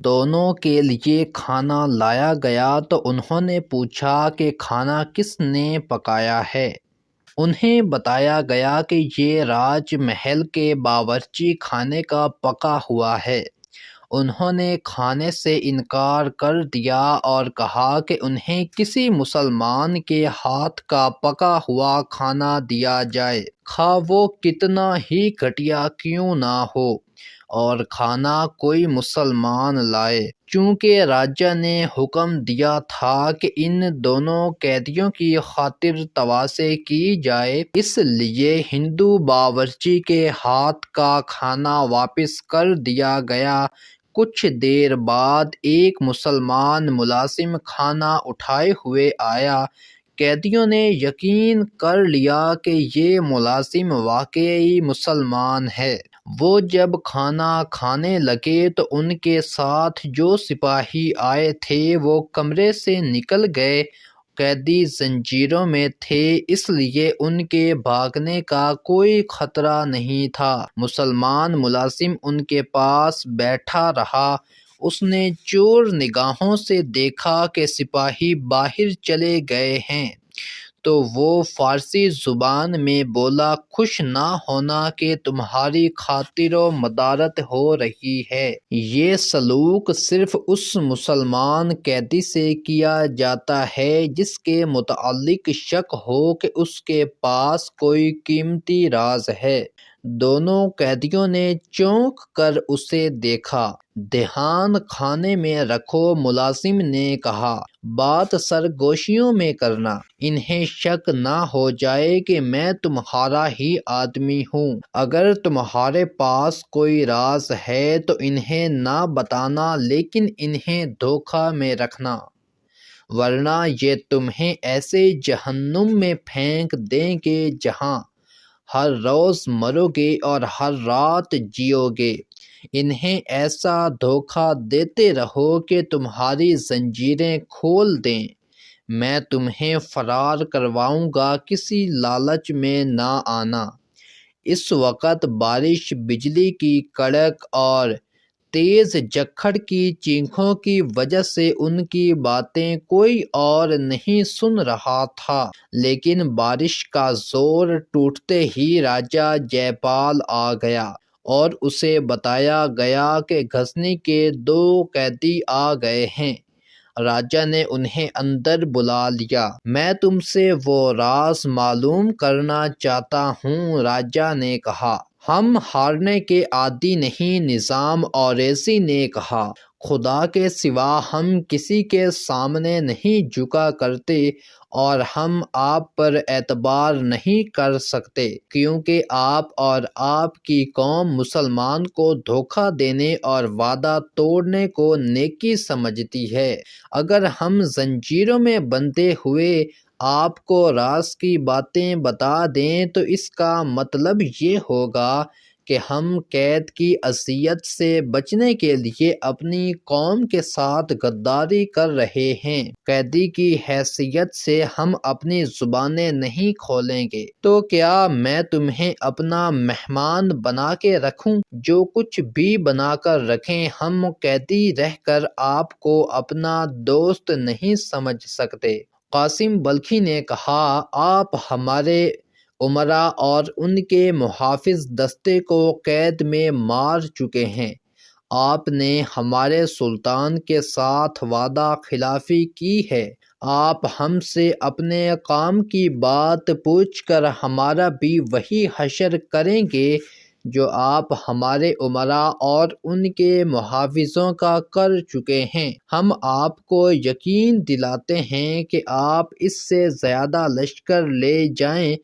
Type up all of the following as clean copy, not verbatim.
دونوں کے لیے کھانا لایا گیا تو انہوں نے پوچھا کہ کھانا کس نے پکایا ہے؟ انہیں بتایا گیا کہ یہ راج محل کے باورچی خانے کا پکا ہوا ہے۔ انہوں نے کھانے سے انکار کر دیا اور کہا کہ انہیں کسی مسلمان کے ہاتھ کا پکا ہوا کھانا دیا جائے، خواہ وہ کتنا ہی گھٹیا کیوں نہ ہو، اور کھانا کوئی مسلمان لائے۔ چونکہ راجا نے حکم دیا تھا کہ ان دونوں قیدیوں کی خاطر تواسے کی جائے، اس لیے ہندو باورچی کے ہاتھ کا کھانا واپس کر دیا گیا۔ کچھ دیر بعد ایک مسلمان ملازم کھانا اٹھائے ہوئے آیا۔ قیدیوں نے یقین کر لیا کہ یہ ملازم واقعی مسلمان ہے۔ وہ جب کھانا کھانے لگے تو ان کے ساتھ جو سپاہی آئے تھے وہ کمرے سے نکل گئے۔ قیدی زنجیروں میں تھے، اس لیے ان کے بھاگنے کا کوئی خطرہ نہیں تھا۔ مسلمان ملازم ان کے پاس بیٹھا رہا۔ اس نے چور نگاہوں سے دیکھا کہ سپاہی باہر چلے گئے ہیں، تو وہ فارسی زبان میں بولا، خوش نہ ہونا کہ تمہاری خاطر و مدارت ہو رہی ہے۔ یہ سلوک صرف اس مسلمان قیدی سے کیا جاتا ہے جس کے متعلق شک ہو کہ اس کے پاس کوئی قیمتی راز ہے۔ دونوں قیدیوں نے چونک کر اسے دیکھا۔ دھیان کھانے میں رکھو، ملازم نے کہا، بات سرگوشیوں میں کرنا، انہیں شک نہ ہو جائے کہ میں تمہارا ہی آدمی ہوں۔ اگر تمہارے پاس کوئی راز ہے تو انہیں نہ بتانا، لیکن انہیں دھوکہ میں رکھنا، ورنہ یہ تمہیں ایسے جہنم میں پھینک دیں گے جہاں ہر روز مرو گے اور ہر رات جیو گے۔ انہیں ایسا دھوکہ دیتے رہو کہ تمہاری زنجیریں کھول دیں۔ میں تمہیں فرار کرواؤں گا، کسی لالچ میں نہ آنا۔ اس وقت بارش، بجلی کی کڑک اور تیز جھکڑ کی چینخوں کی وجہ سے ان کی باتیں کوئی اور نہیں سن رہا تھا، لیکن بارش کا زور ٹوٹتے ہی راجا جے پال آ گیا اور اسے بتایا گیا کہ غزنی کے 2 قیدی آ گئے ہیں۔ راجا نے انہیں اندر بلا لیا۔ میں تم سے وہ راز معلوم کرنا چاہتا ہوں، راجا نے کہا۔ ہم ہارنے کے عادی نہیں، نظام اوریسی نے کہا۔ خدا کے سوا ہم کسی کے سامنے نہیں جھکا کرتے اور ہم آپ پر اعتبار نہیں کر سکتے، کیونکہ آپ اور آپ کی قوم مسلمان کو دھوکہ دینے اور وعدہ توڑنے کو نیکی سمجھتی ہے۔ اگر ہم زنجیروں میں بندھے ہوئے آپ کو راز کی باتیں بتا دیں تو اس کا مطلب یہ ہوگا کہ ہم قید کی اذیت سے بچنے کے لیے اپنی قوم کے ساتھ غداری کر رہے ہیں۔ قیدی کی حیثیت سے ہم اپنی زبانیں نہیں کھولیں گے۔ تو کیا میں تمہیں اپنا مہمان بنا کے رکھوں؟ جو کچھ بھی بنا کر رکھیں، ہم قیدی رہ کر آپ کو اپنا دوست نہیں سمجھ سکتے۔ قاسم بلخی نے کہا، آپ ہمارے امراء اور ان کے محافظ دستے کو قید میں مار چکے ہیں۔ آپ نے ہمارے سلطان کے ساتھ وعدہ خلافی کی ہے۔ آپ ہم سے اپنے کام کی بات پوچھ کر ہمارا بھی وہی حشر کریں گے جو آپ ہمارے امراء اور ان کے محافظوں کا کر چکے ہیں۔ ہم آپ کو یقین دلاتے ہیں کہ آپ اس سے زیادہ لشکر لے جائیں،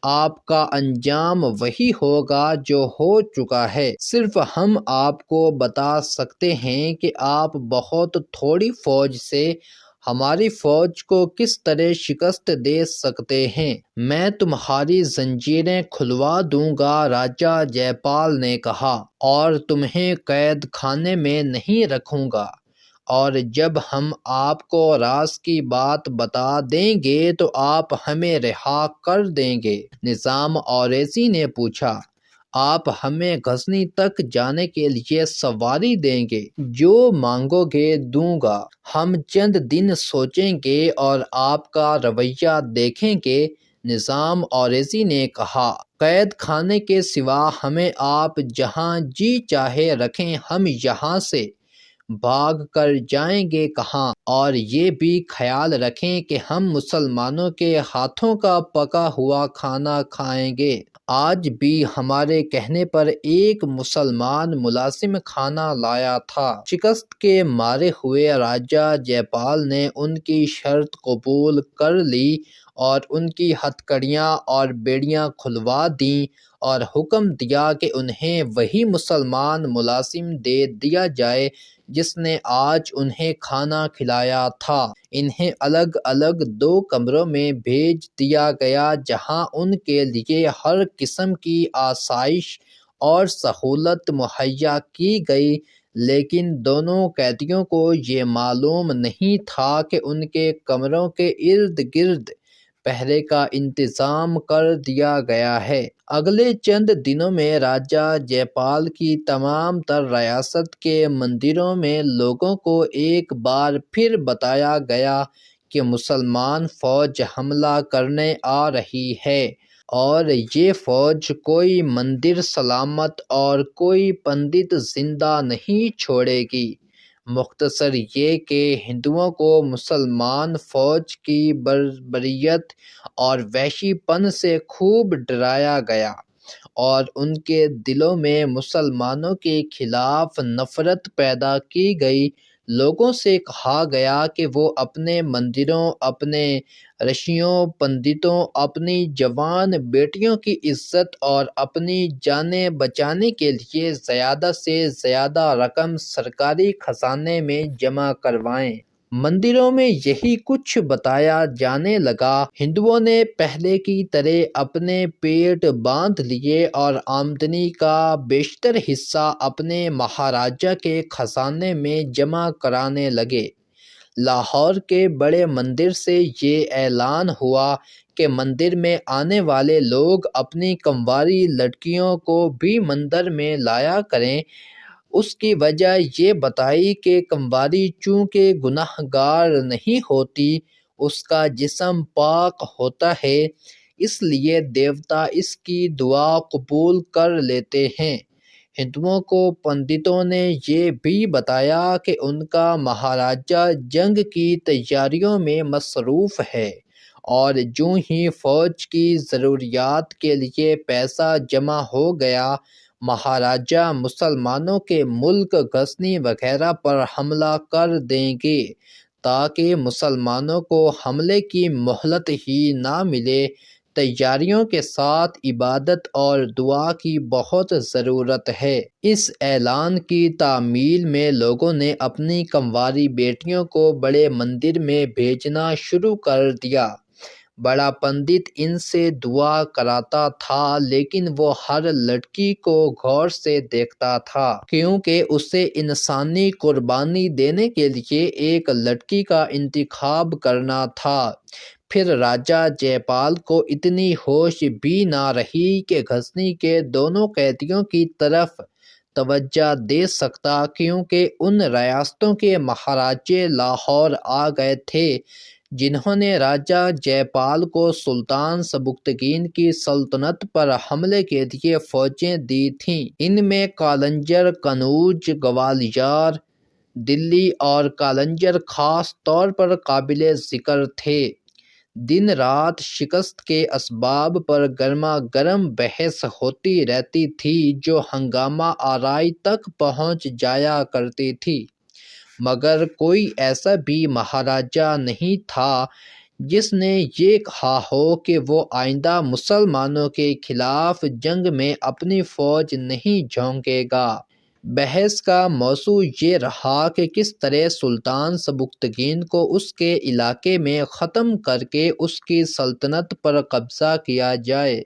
آپ کا انجام وہی ہوگا جو ہو چکا ہے۔ صرف ہم آپ کو بتا سکتے ہیں کہ آپ بہت تھوڑی فوج سے ہماری فوج کو کس طرح شکست دے سکتے ہیں۔ میں تمہاری زنجیریں کھلوا دوں گا، راجا جے پال نے کہا، اور تمہیں قید خانے میں نہیں رکھوں گا، اور جب ہم آپ کو راز کی بات بتا دیں گے تو آپ ہمیں رہا کر دیں گے۔ نظام اوریسی نے پوچھا، آپ ہمیں غزنی تک جانے کے لیے سواری دیں گے؟ جو مانگو گے دوں گا۔ ہم چند دن سوچیں گے اور آپ کا رویہ دیکھیں گے۔ نظام اوریسی نے کہا، قید خانے کے سوا ہمیں آپ جہاں جی چاہے رکھیں، ہم یہاں سے بھاگ کر جائیں گے کہاں؟ اور یہ بھی خیال رکھیں کہ ہم مسلمانوں کے ہاتھوں کا پکا ہوا کھانا کھائیں گے۔ آج بھی ہمارے کہنے پر ایک مسلمان ملازم کھانا لایا تھا۔ شکست کے مارے ہوئے راجہ جے پال نے ان کی شرط قبول کر لی اور ان کی ہتھکڑیاں اور بیڑیاں کھلوا دیں اور حکم دیا کہ انہیں وہی مسلمان ملازم دے دیا جائے جس نے آج انہیں کھانا کھلایا تھا۔ انہیں الگ الگ 2 کمروں میں بھیج دیا گیا جہاں ان کے لیے ہر قسم کی آسائش اور سہولت مہیا کی گئی، لیکن دونوں قیدیوں کو یہ معلوم نہیں تھا کہ ان کے کمروں کے ارد گرد پہرے کا انتظام کر دیا گیا ہے۔ اگلے چند دنوں میں راجہ جے پال کی تمام تر ریاست کے مندروں میں لوگوں کو ایک بار پھر بتایا گیا کہ مسلمان فوج حملہ کرنے آ رہی ہے اور یہ فوج کوئی مندر سلامت اور کوئی پنڈت زندہ نہیں چھوڑے گی۔ مختصر یہ کہ ہندوؤں کو مسلمان فوج کی بربریت اور وحشی پن سے خوب ڈرایا گیا اور ان کے دلوں میں مسلمانوں کے خلاف نفرت پیدا کی گئی۔ لوگوں سے کہا گیا کہ وہ اپنے مندروں، اپنے رشیوں پنڈتوں، اپنی جوان بیٹیوں کی عزت اور اپنی جانیں بچانے کے لیے زیادہ سے زیادہ رقم سرکاری خزانے میں جمع کروائیں۔ مندروں میں یہی کچھ بتایا جانے لگا۔ ہندوؤں نے پہلے کی طرح اپنے پیٹ باندھ لیے اور آمدنی کا بیشتر حصہ اپنے مہاراجا کے خزانے میں جمع کرانے لگے۔ لاہور کے بڑے مندر سے یہ اعلان ہوا کہ مندر میں آنے والے لوگ اپنی کنواری لڑکیوں کو بھی مندر میں لایا کریں۔ اس کی وجہ یہ بتائی کہ کنواری چونکہ گناہ گار نہیں ہوتی، اس کا جسم پاک ہوتا ہے، اس لیے دیوتا اس کی دعا قبول کر لیتے ہیں۔ ہندوؤں کو پنڈتوں نے یہ بھی بتایا کہ ان کا مہاراجا جنگ کی تیاریوں میں مصروف ہے اور جوں ہی فوج کی ضروریات کے لیے پیسہ جمع ہو گیا، مہاراجا مسلمانوں کے ملک غزنی وغیرہ پر حملہ کر دیں گے۔ تاکہ مسلمانوں کو حملے کی مہلت ہی نہ ملے، تیاریوں کے ساتھ عبادت اور دعا کی بہت ضرورت ہے۔ اس اعلان کی تعمیل میں لوگوں نے اپنی کنواری بیٹیوں کو بڑے مندر میں بھیجنا شروع کر دیا۔ بڑا پنڈت ان سے دعا کراتا تھا، لیکن وہ ہر لڑکی کو غور سے دیکھتا تھا، کیونکہ اسے انسانی قربانی دینے کے لیے ایک لڑکی کا انتخاب کرنا تھا۔ پھر راجہ جے پال کو اتنی ہوش بھی نہ رہی کہ غزنی کے دونوں قیدیوں کی طرف توجہ دے سکتا، کیونکہ ان ریاستوں کے مہاراجے لاہور آ گئے تھے جنہوں نے راجہ جے پال کو سلطان سبکتگین کی سلطنت پر حملے کے لیے فوجیں دی تھیں۔ ان میں قالنجر کنوج، گوالیار، دلی اور قالنجر خاص طور پر قابل ذکر تھے۔ دن رات شکست کے اسباب پر گرما گرم بحث ہوتی رہتی تھی جو ہنگامہ آرائی تک پہنچ جایا کرتی تھی، مگر کوئی ایسا بھی مہاراجا نہیں تھا جس نے یہ کہا ہو کہ وہ آئندہ مسلمانوں کے خلاف جنگ میں اپنی فوج نہیں جھونکے گا۔ بحث کا موضوع یہ رہا کہ کس طرح سلطان سبکتگین کو اس کے علاقے میں ختم کر کے اس کی سلطنت پر قبضہ کیا جائے۔